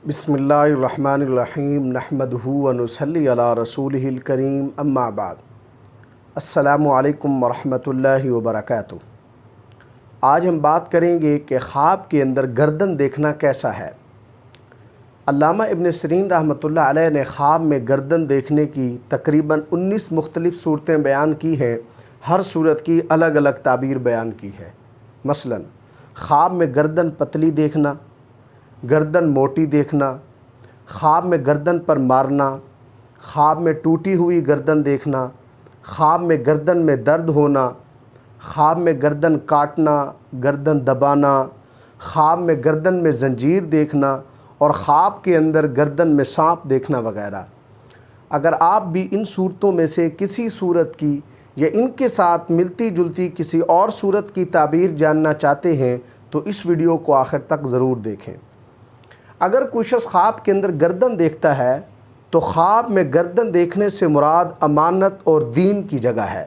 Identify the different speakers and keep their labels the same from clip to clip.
Speaker 1: بسم اللہ الرحمن الرحیم نحمدہ ونصلی علی رسولہ الکریم اما بعد السلام علیکم ورحمۃ اللہ وبرکاتہ۔ آج ہم بات کریں گے کہ خواب کے اندر گردن دیکھنا کیسا ہے۔ علامہ ابن سیرین رحمۃ اللہ علیہ نے خواب میں گردن دیکھنے کی تقریباً 19 مختلف صورتیں بیان کی ہیں، ہر صورت کی الگ الگ تعبیر بیان کی ہے۔ مثلا خواب میں گردن پتلی دیکھنا، گردن موٹی دیکھنا، خواب میں گردن پر مارنا، خواب میں ٹوٹی ہوئی گردن دیکھنا، خواب میں گردن میں درد ہونا، خواب میں گردن کاٹنا، گردن دبانا، خواب میں گردن میں زنجیر دیکھنا اور خواب کے اندر گردن میں سانپ دیکھنا وغیرہ۔ اگر آپ بھی ان صورتوں میں سے کسی صورت کی یا ان کے ساتھ ملتی جلتی کسی اور صورت کی تعبیر جاننا چاہتے ہیں تو اس ویڈیو کو آخر تک ضرور دیکھیں۔ اگر کوئی شخص خواب کے اندر گردن دیکھتا ہے تو خواب میں گردن دیکھنے سے مراد امانت اور دین کی جگہ ہے۔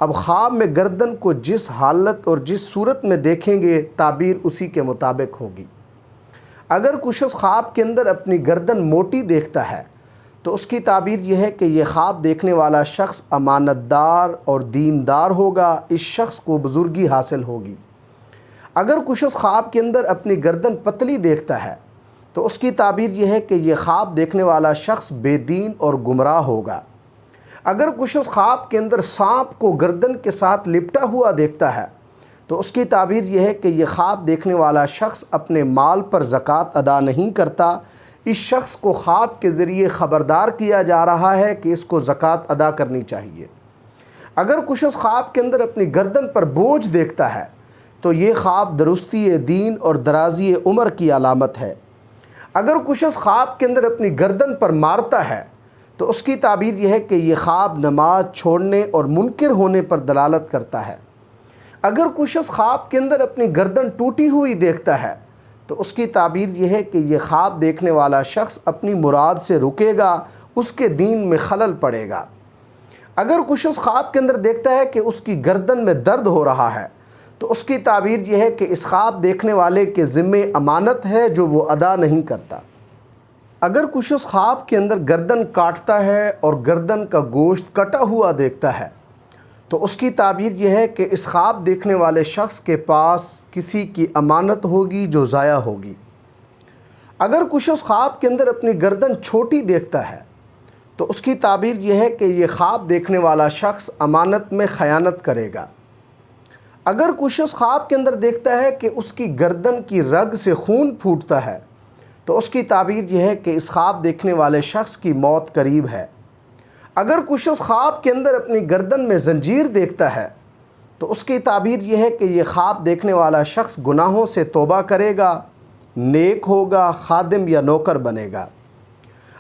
Speaker 1: اب خواب میں گردن کو جس حالت اور جس صورت میں دیکھیں گے تعبیر اسی کے مطابق ہوگی۔ اگر کوئی شخص خواب کے اندر اپنی گردن موٹی دیکھتا ہے تو اس کی تعبیر یہ ہے کہ یہ خواب دیکھنے والا شخص امانت دار اور دیندار ہوگا، اس شخص کو بزرگی حاصل ہوگی۔ اگر کوئی شخص خواب کے اندر اپنی گردن پتلی دیکھتا ہے تو اس کی تعبیر یہ ہے کہ یہ خواب دیکھنے والا شخص بے دین اور گمراہ ہوگا۔ اگر کوئی شخص خواب کے اندر سانپ کو گردن کے ساتھ لپٹا ہوا دیکھتا ہے تو اس کی تعبیر یہ ہے کہ یہ خواب دیکھنے والا شخص اپنے مال پر زکوٰۃ ادا نہیں کرتا، اس شخص کو خواب کے ذریعے خبردار کیا جا رہا ہے کہ اس کو زکوٰۃ ادا کرنی چاہیے۔ اگر کوئی شخص خواب کے اندر اپنی گردن پر بوجھ دیکھتا ہے تو یہ خواب درستی دین اور درازی عمر کی علامت ہے۔ اگر کوئی شخص خواب کے اندر اپنی گردن پر مارتا ہے تو اس کی تعبیر یہ ہے کہ یہ خواب نماز چھوڑنے اور منکر ہونے پر دلالت کرتا ہے۔ اگر کوئی شخص خواب کے اندر اپنی گردن ٹوٹی ہوئی دیکھتا ہے تو اس کی تعبیر یہ ہے کہ یہ خواب دیکھنے والا شخص اپنی مراد سے رکے گا، اس کے دین میں خلل پڑے گا۔ اگر کوئی شخص خواب کے اندر دیکھتا ہے کہ اس کی گردن میں درد ہو رہا ہے تو اس کی تعبیر یہ ہے کہ اس خواب دیکھنے والے کے ذمے امانت ہے جو وہ ادا نہیں کرتا۔ اگر کوئی شخص خواب کے اندر گردن کاٹتا ہے اور گردن کا گوشت کٹا ہوا دیکھتا ہے تو اس کی تعبیر یہ ہے کہ اس خواب دیکھنے والے شخص کے پاس کسی کی امانت ہوگی جو ضائع ہوگی۔ اگر کوئی شخص خواب کے اندر اپنی گردن چھوٹی دیکھتا ہے تو اس کی تعبیر یہ ہے کہ یہ خواب دیکھنے والا شخص امانت میں خیانت کرے گا۔ اگر کوئی شخص خواب کے اندر دیکھتا ہے کہ اس کی گردن کی رگ سے خون پھوٹتا ہے تو اس کی تعبیر یہ ہے کہ اس خواب دیکھنے والے شخص کی موت قریب ہے۔ اگر کوئی شخص خواب کے اندر اپنی گردن میں زنجیر دیکھتا ہے تو اس کی تعبیر یہ ہے کہ یہ خواب دیکھنے والا شخص گناہوں سے توبہ کرے گا، نیک ہوگا، خادم یا نوکر بنے گا۔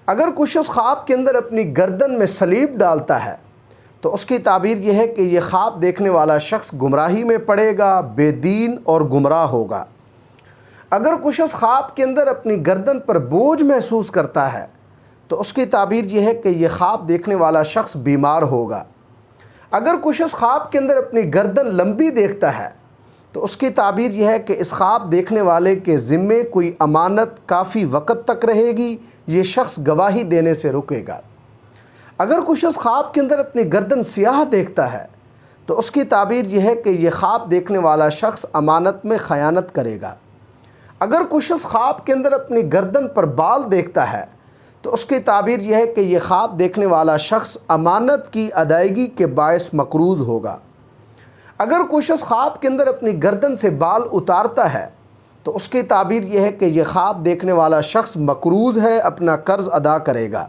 Speaker 1: اگر کوئی شخص خواب کے اندر اپنی گردن میں صلیب ڈالتا ہے تو اس کی تعبیر یہ ہے کہ یہ خواب دیکھنے والا شخص گمراہی میں پڑے گا، بے دین اور گمراہ ہوگا۔ اگر کوئی شخص خواب کے اندر اپنی گردن پر بوجھ محسوس کرتا ہے تو اس کی تعبیر یہ ہے کہ یہ خواب دیکھنے والا شخص بیمار ہوگا۔ اگر کوئی شخص خواب کے اندر اپنی گردن لمبی دیکھتا ہے تو اس کی تعبیر یہ ہے کہ اس خواب دیکھنے والے کے ذمے کوئی امانت کافی وقت تک رہے گی، یہ شخص گواہی دینے سے رکے گا۔ اگر کوئی شخص خواب کے اندر اپنی گردن سیاہ دیکھتا ہے تو اس کی تعبیر یہ ہے کہ یہ خواب دیکھنے والا شخص امانت میں خیانت کرے گا۔ اگر کوئی شخص خواب کے اندر اپنی گردن پر بال دیکھتا ہے تو اس کی تعبیر یہ ہے کہ یہ خواب دیکھنے والا شخص امانت کی ادائیگی کے باعث مقروض ہوگا۔ اگر کوئی شخص خواب کے اندر اپنی گردن سے بال اتارتا ہے تو اس کی تعبیر یہ ہے کہ یہ خواب دیکھنے والا شخص مقروض ہے، اپنا قرض ادا کرے گا۔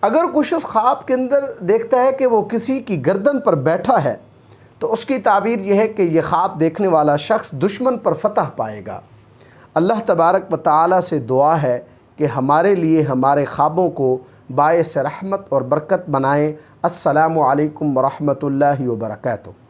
Speaker 1: اگر کوئی شخص خواب کے اندر دیکھتا ہے کہ وہ کسی کی گردن پر بیٹھا ہے تو اس کی تعبیر یہ ہے کہ یہ خواب دیکھنے والا شخص دشمن پر فتح پائے گا۔ اللہ تبارک و تعالی سے دعا ہے کہ ہمارے لیے ہمارے خوابوں کو باعث رحمت اور برکت بنائیں۔ السلام علیکم ورحمۃ اللہ وبرکاتہ۔